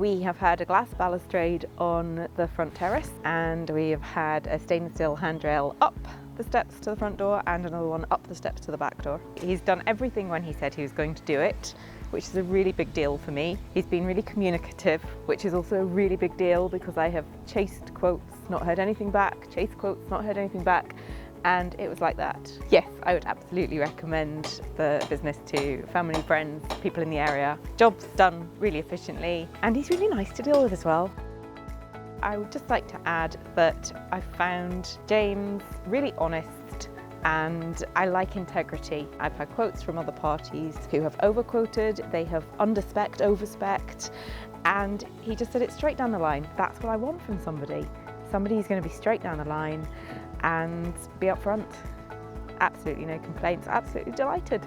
We have had a glass balustrade on the front terrace, and we have had a stainless steel handrail up the steps to the front door and another one up the steps to the back door. He's done everything when he said he was going to do it, which is a really big deal for me. He's been really communicative, which is also a really big deal because I have chased quotes, not heard anything back, chased quotes, not heard anything back, and it was like that. Yes, I would absolutely recommend the business to family, friends, people in the area. Job's done really efficiently, and he's really nice to deal with as well. I would just like to add that I found James really honest, and I like integrity. I've had quotes from other parties who have overquoted, they have underspecced, overspecced, and he just said it straight down the line. That's what I want from somebody. Somebody who's going to be straight down the line and be upfront. Absolutely no complaints, absolutely delighted.